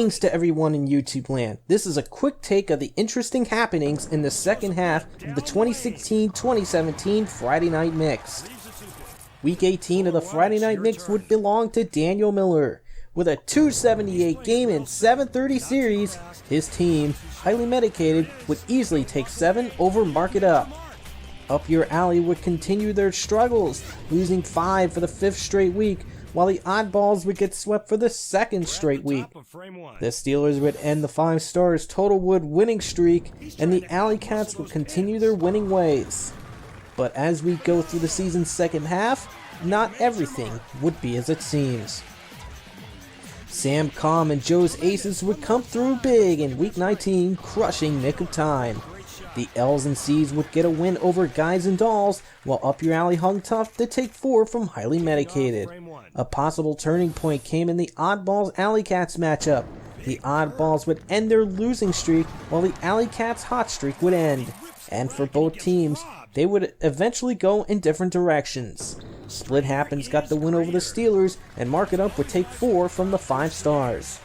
Greetings to everyone in YouTube land. This is a quick take of the interesting happenings in the second half of the 2016-2017 Friday Night Mix. Week 18 of the Friday Night Mix would belong to Daniel Miller. With a 278 game and 730 series, his team, highly medicated, would easily take 7 over Mark It Up. Up Your Alley would continue their struggles, losing 5 for the 5th straight week, while the Oddballs would get swept for the 2nd straight week. The Steelers would end the 5 Stars total wood winning streak, and the Alley Cats would continue their winning ways. But as we go through the season's second half, not everything would be as it seems. Sam Comm and Joe's Aces would come through big in Week 19, crushing Nick of Time. The L's and C's would get a win over Guys and Dolls, while Up Your Alley hung tough to take 4 from Highly Medicated. A possible turning point came in the Oddballs Alley Cats matchup. The Oddballs would end their losing streak, while the Alley Cats' hot streak would end. And for both teams, they would eventually go in different directions. Split Happens got the win over the Steelers, and Mark It Up would take 4 from the 5 Stars.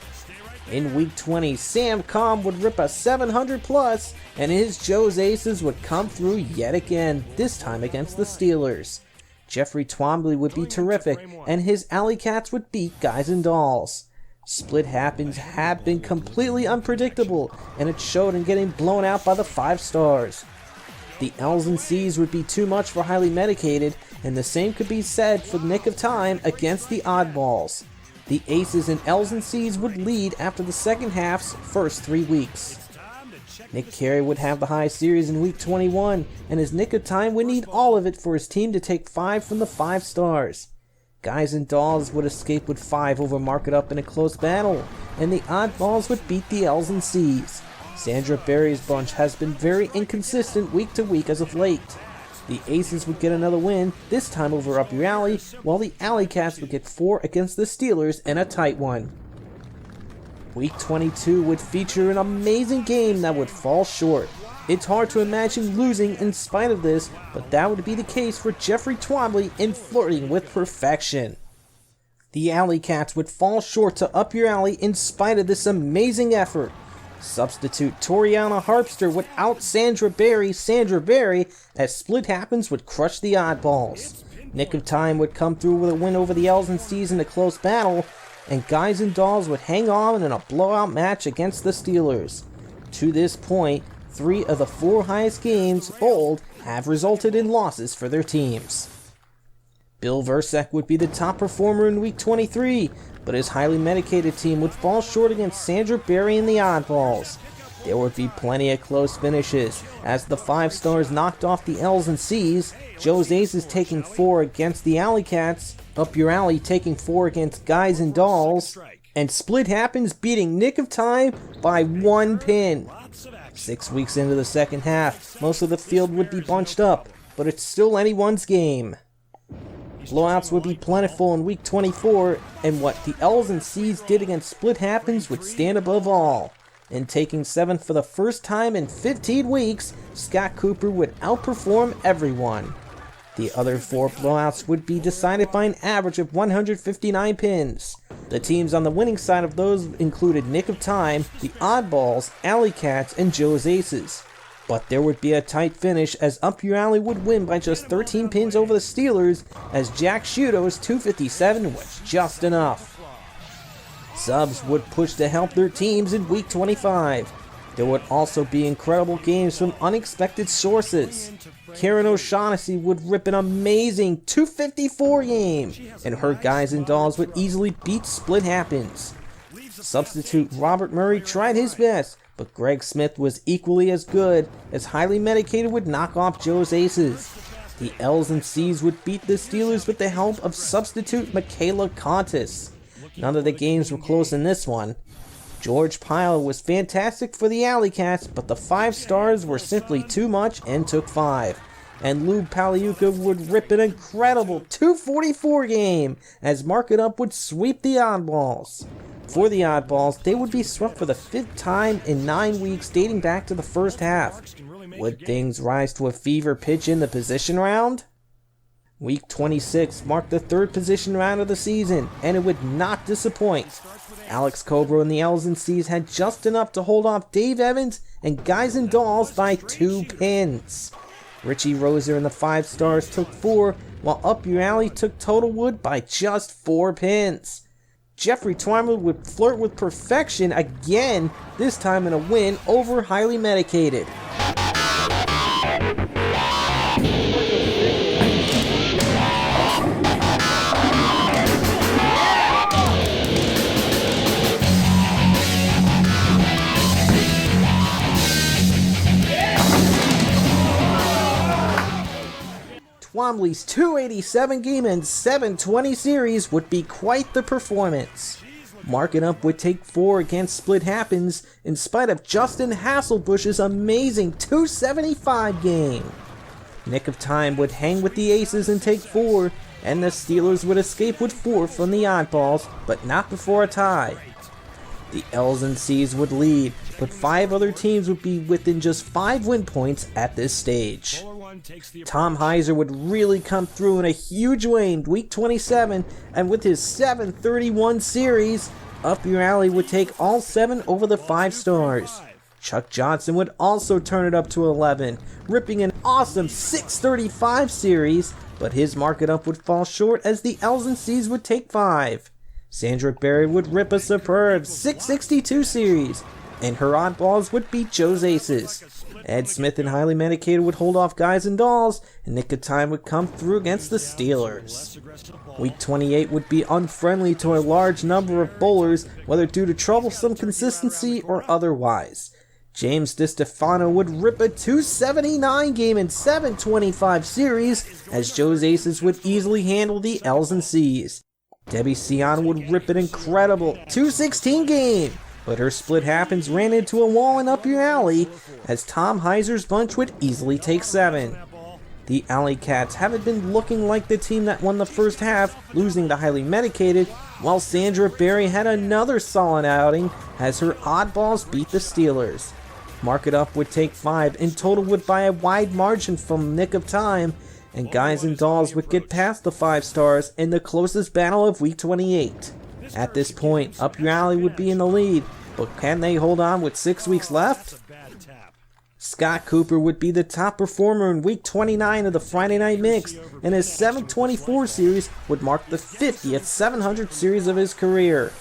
In Week 20, Sam Comm would rip a 700 plus, and his Joe's Aces would come through yet again, this time against the Steelers. Jeffrey Twombly would be terrific, and his Alley Cats would beat Guys and Dolls. Split Happens had been completely unpredictable, and it showed in getting blown out by the 5 Stars. The L's and C's would be too much for Highly Medicated, and the same could be said for Nick of Time against the Oddballs. The Aces and L's and C's would lead after the second half's first 3 weeks. Nick Carey would have the high series in Week 21, and his Nick of Time would need all of it for his team to take 5 from the 5 Stars. Guys and Dolls would escape with 5 over Mark It Up in a close battle, and the Oddballs would beat the L's and C's. Sandra Berry's bunch has been very inconsistent week to week as of late. The Aces would get another win, this time over Up Your Alley, while the Alley Cats would get 4 against the Steelers in a tight one. Week 22 would feature an amazing game that would fall short. It's hard to imagine losing in spite of this, but that would be the case for Jeffrey Twombly in Flirting with Perfection. The Alley Cats would fall short to Up Your Alley in spite of this amazing effort. Substitute Toriana Harpster would out Sandra Berry, as Split Happens would crush the Oddballs. Nick of Time would come through with a win over the L's and C's in a close battle, and Guys and Dolls would hang on in a blowout match against the Steelers. To this point, 3 of the 4 highest games bowled have resulted in losses for their teams. Bill Versek would be the top performer in Week 23, but his Highly Medicated team would fall short against Sandra Berry and the Oddballs. There would be plenty of close finishes, as the 5 Stars knocked off the L's and C's, Joe's Aces taking 4 against the Alley Cats, Up Your Alley taking 4 against Guys and Dolls, and Split Happens beating Nick of Time by 1 pin. 6 weeks into the second half, most of the field would be bunched up, but it's still anyone's game. Blowouts would be plentiful in Week 24, and what the L's and C's did against Split Happens would stand above all. In taking 7 for the first time in 15 weeks, Scott Cooper would outperform everyone. The other 4 blowouts would be decided by an average of 159 pins. The teams on the winning side of those included Nick of Time, the Oddballs, Alley Cats, and Joe's Aces. But there would be a tight finish, as Up Your Alley would win by just 13 pins over the Steelers, as Jack Shudo's 257 was just enough. Subs would push to help their teams in Week 25. There would also be incredible games from unexpected sources. Karen O'Shaughnessy would rip an amazing 254 game, and her Guys and Dolls would easily beat Split Happens. Substitute Robert Murray tried his best, but Greg Smith was equally as good, as Highly Medicated would knock off Joe's Aces. The L's and C's would beat the Steelers with the help of substitute Michaela Contis. None of the games were close in this one. George Pyle was fantastic for the Alley Cats, but the 5 Stars were simply too much and took 5. And Lou Paliuka would rip an incredible 244 game, as Mark It Up would sweep the Oddballs. For the Oddballs, they would be swept for the 5th time in 9 weeks dating back to the first half. Would things rise to a fever pitch in the position round? Week 26 marked the third position round of the season, and it would not disappoint. Alex Cobra and the L's and C's had just enough to hold off Dave Evans and Guys and Dolls by 2 pins. Richie Roser and the 5 Stars took 4, while Up Your Alley took Total Wood by just 4 pins. Jeffrey Twyman would flirt with perfection again, this time in a win over Highly Medicated. Twombly's 287 game and 720 series would be quite the performance. Mark It Up would take 4 against Split Happens in spite of Justin Hasselbusch's amazing 275 game. Nick of Time would hang with the Aces and take 4, and the Steelers would escape with 4 from the Oddballs, but not before a tie. The L's and C's would lead, but 5 other teams would be within just 5 win points at this stage. Tom Heiser would really come through in a huge way in Week 27, and with his 731 series, Up Your Alley would take all 7 over the 5 Stars. Chuck Johnson would also turn it up to 11, ripping an awesome 635 series, but his Mark It Up would fall short as the L's and C's would take 5. Sandra Berry would rip a superb 662 series, and her Oddballs would beat Joe's Aces. Ed Smith and Highly Medicated would hold off Guys and Dolls, and Nick of Time would come through against the Steelers. Week 28 would be unfriendly to a large number of bowlers, whether due to troublesome consistency or otherwise. James DiStefano would rip a 279 game and 725 series, as Joe's Aces would easily handle the L's and C's. Debbie Siana would rip an incredible 216 game, but her Split Happens ran into a wall in Up Your Alley, as Tom Heiser's bunch would easily take 7. The Alley Cats haven't been looking like the team that won the first half, losing to Highly Medicated, while Sandra Berry had another solid outing as her Oddballs beat the Steelers. Mark It Up would take 5, and Total would by a wide margin from Nick of Time, and Guys and Dolls would get past the 5 Stars in the closest battle of Week 28. At this point, Up Your Alley would be in the lead, but can they hold on with 6 weeks left? Scott Cooper would be the top performer in Week 29 of the Friday Night Mix, and his 724 series would mark the 50th 700 series of his career.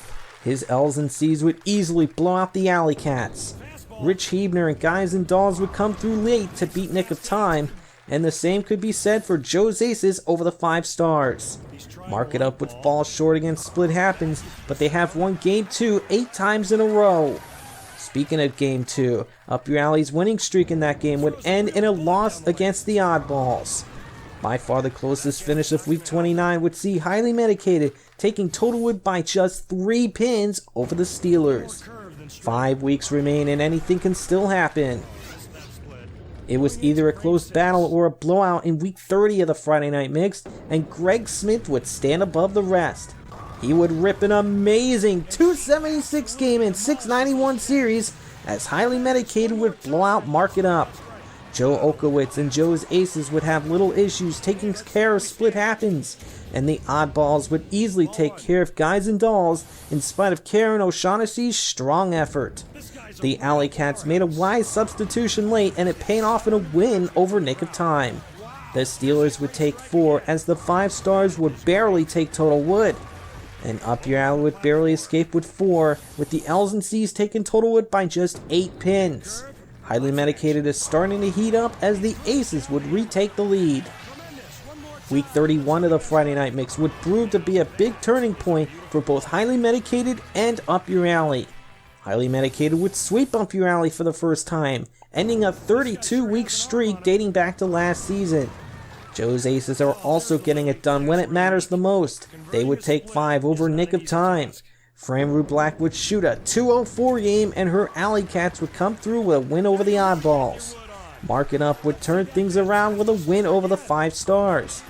His L's and C's would easily blow out the Alley Cats. Rich Hebner and Guys and Dolls would come through late to beat Nick of Time, and the same could be said for Joe's Aces over the 5 Stars. Mark It Up would fall short against Split Happens, but they have won Game 2 8 times in a row. Speaking of Game 2, Up Your Alley's winning streak in that game would end in a loss against the Oddballs. By far the closest finish of Week 29 would see Highly Medicated taking Total Wood by just 3 pins over the Steelers. 5 weeks remain and anything can still happen. It was either a close battle or a blowout in Week 30 of the Friday Night Mix, and Greg Smith would stand above the rest. He would rip an amazing 276 game and 691 series as Highly Medicated would blow out Mark It Up. Joe Okowitz and Joe's Aces would have little issues taking care of Split Happens, and the Oddballs would easily take care of Guys and Dolls in spite of Karen O'Shaughnessy's strong effort. The Alley Cats made a wise substitution late, and it paid off in a win over Nick of Time. The Steelers would take 4 as the 5 Stars would barely take Total Wood, and Up Your Alley would barely escape with 4, with the L's and C's taking Total Wood by just 8 pins. Highly Medicated is starting to heat up as the Aces would retake the lead. Week 31 of the Friday Night Mix would prove to be a big turning point for both Highly Medicated and Up Your Alley. Highly Medicated would sweep Up Your Alley for the first time, ending a 32-week streak dating back to last season. Joe's Aces are also getting it done when it matters the most. They would take 5 over Nick of Time. Fran Rue Black would shoot a 204 game, and her Alley Cats would come through with a win over the Oddballs. Mark It Up would turn things around with a win over the 5 Stars.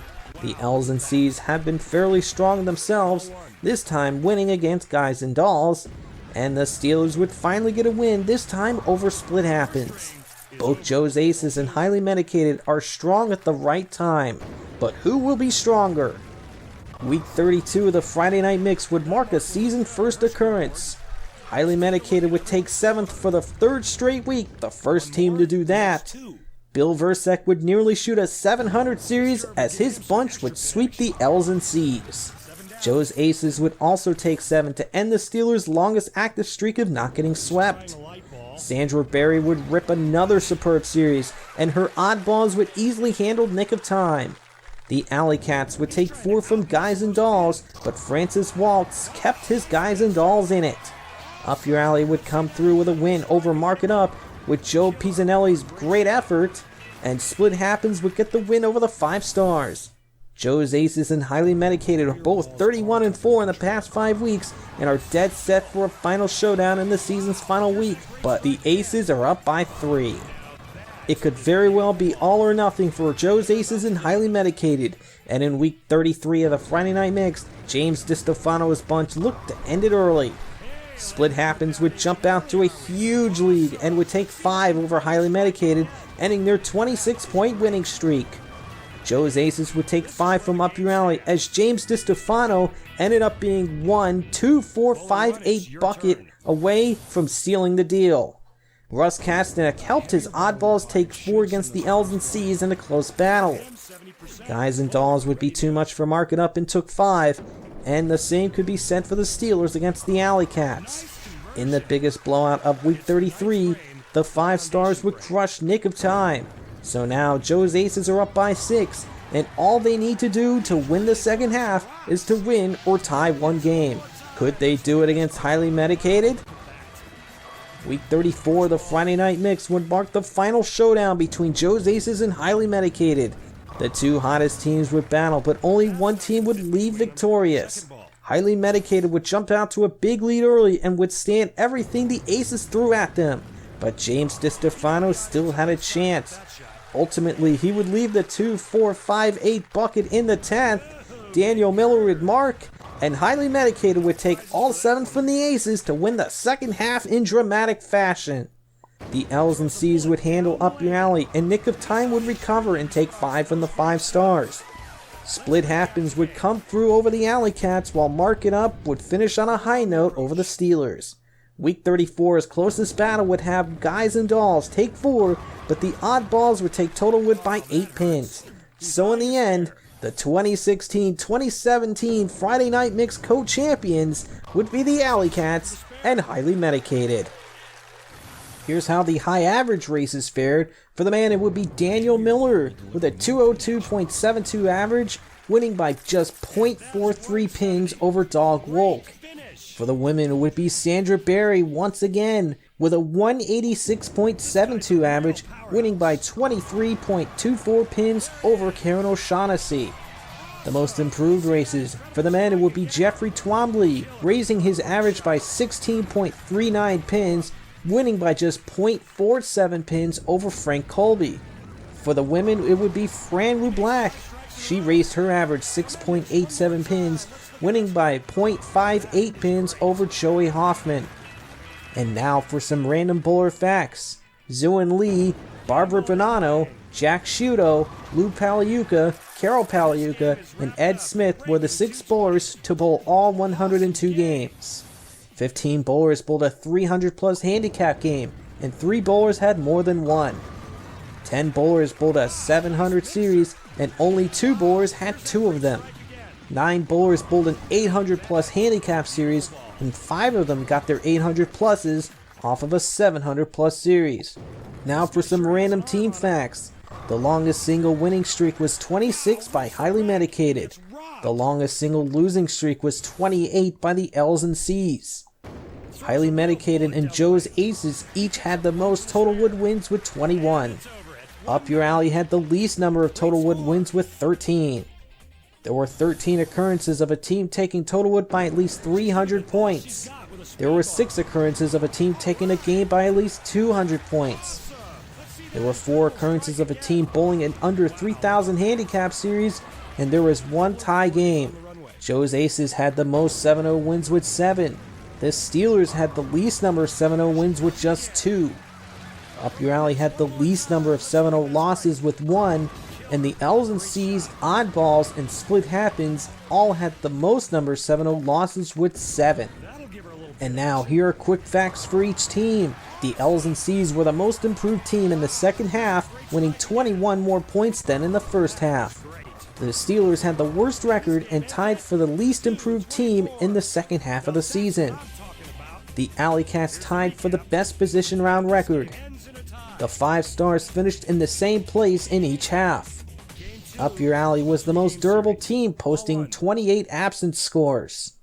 The L's and C's have been fairly strong themselves, this time winning against Guys and Dolls, and the Steelers would finally get a win, this time over Split Happens. Both Joe's aces and highly medicated are strong at the right time, but who will be stronger? Week 32 of the Friday Night Mix would mark a season first occurrence. Highly medicated would take 7th for the 3rd straight week, the first team to do that. Bill Versek would nearly shoot a 700 series as his bunch would sweep the L's and C's. Joe's aces would also take 7 to end the Steelers' longest active streak of not getting swept. Sandra Berry would rip another superb series, and her oddballs would easily handle nick of time. The Alley Cats would take 4 from Guys and Dolls, but Francis Waltz kept his Guys and Dolls in it. Up Your Alley would come through with a win over Mark It Up with Joe Pisanelli's great effort, and Split Happens would get the win over the 5 Stars. Joe's aces and highly medicated are both 31-4 in the past 5 weeks and are dead set for a final showdown in the season's final week, but the aces are up by 3. It could very well be all or nothing for Joe's aces and highly medicated, and in week 33 of the Friday Night Mix, James DiStefano's bunch looked to end it early. Split Happens would jump out to a huge lead and would take 5 over highly medicated, ending their 26-point winning streak. Joe's aces would take 5 from Up Your Alley as James DiStefano ended up being 1, 2, 4, 5, 8 bucket away from sealing the deal. Russ Kastanek helped his oddballs take 4 against the L's and C's in a close battle. Guys and Dolls would be too much for Mark It Up and took 5, and the same could be said for the Steelers against the Alley Cats. In the biggest blowout of week 33, the 5 Stars would crush nick of time. So now Joe's aces are up by 6, and all they need to do to win the second half is to win or tie 1 game. Could they do it against highly medicated? Week 34 of the Friday Night Mix would mark the final showdown between Joe's aces and highly medicated. The 2 hottest teams would battle, but only one team would leave victorious. Highly medicated would jump out to a big lead early and withstand everything the aces threw at them, but James DiStefano still had a chance. Ultimately, he would leave the 2, 4, 5, 8 bucket in the 10th. Daniel Miller would mark, and highly medicated would take all 7 from the aces to win the second half in dramatic fashion. The L's and C's would handle Up Your Alley, and nick of time would recover and take 5 from the 5 Stars. Split Happens would come through over the Alley Cats, while Mark It Up would finish on a high note over the Steelers. Week 34's closest battle would have Guys and Dolls take 4, but the oddballs would take Totalwood by 8 pins. So in the end, the 2016-2017 Friday Night Mix co-champions would be the Alley Cats and highly medicated. Here's how the high average races fared. For the man, it would be Daniel Miller with a 202.72 average, winning by just 0.43 pins over Dog Wolk. For the women, it would be Sandra Berry once again with a 186.72 average, winning by 23.24 pins over Karen O'Shaughnessy. The most improved races. For the men, it would be Jeffrey Twombly, raising his average by 16.39 pins, winning by just 0.47 pins over Frank Colby. For the women, it would be Fran Rublack. She raised her average 6.87 pins, winning by 0.58 pins over Joey Hoffman. And now for some random bowler facts. Zooin Lee, Barbara Bonanno, Jack Shudo, Lou Paliuca, Carol Paliuca, and Ed Smith were the 6 bowlers to bowl all 102 games. 15 bowlers bowled a 300-plus handicap game, and 3 bowlers had more than one. 10 bowlers bowled a 700 series, and only 2 bowlers had 2 of them. 9 bowlers bowled an 800-plus handicap series, and 5 of them got their 800-pluses off of a 700-plus series. Now for some random team facts. The longest single winning streak was 26 by highly medicated. The longest single losing streak was 28 by the L's and C's. Highly medicated and Joe's aces each had the most Totalwood wins with 21. Up Your Alley had the least number of Totalwood wins with 13. There were 13 occurrences of a team taking Totalwood by at least 300 points. There were 6 occurrences of a team taking a game by at least 200 points. There were 4 occurrences of a team bowling an under 3,000 handicap series, and there was 1 tie game. Joe's aces had the most 7-0 wins with 7. The Steelers had the least number of 7-0 wins with just 2. Up Your Alley had the least number of 7-0 losses with 1, and the L's and C's, Oddballs, and Split Happens all had the most number of 7-0 losses with 7. And now, here are quick facts for each team. The L's and C's were the most improved team in the second half, winning 21 more points than in the first half. The Steelers had the worst record and tied for the least improved team in the second half of the season. The Alley Cats tied for the best position round record. The 5 stars finished in the same place in each half. Up Your Alley was the most durable team, posting 28 absence scores.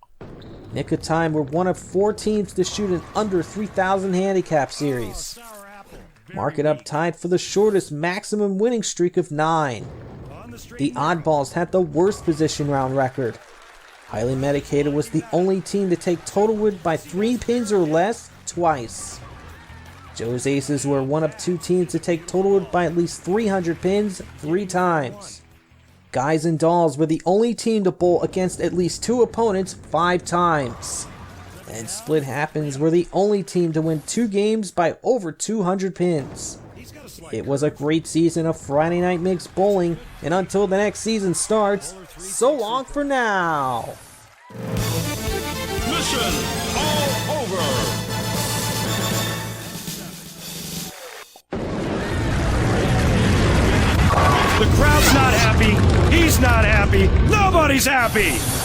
Nick of Time were one of 4 teams to shoot an under 3,000 handicap series. Mark It Up tied for the shortest maximum winning streak of 9. The Oddballs had the worst position round record. Highly Medicated was the only team to take total win by 3 pins or less twice. Joe's Aces were one of 2 teams to take total win by at least 300 pins 3 times. Guys and Dolls were the only team to bowl against at least 2 opponents 5 times. And Split Happens were the only team to win 2 games by over 200 pins. It was a great season of Friday Night Mix bowling, and until the next season starts, so long for now! Mission all over! The crowd's not happy, he's not happy, nobody's happy!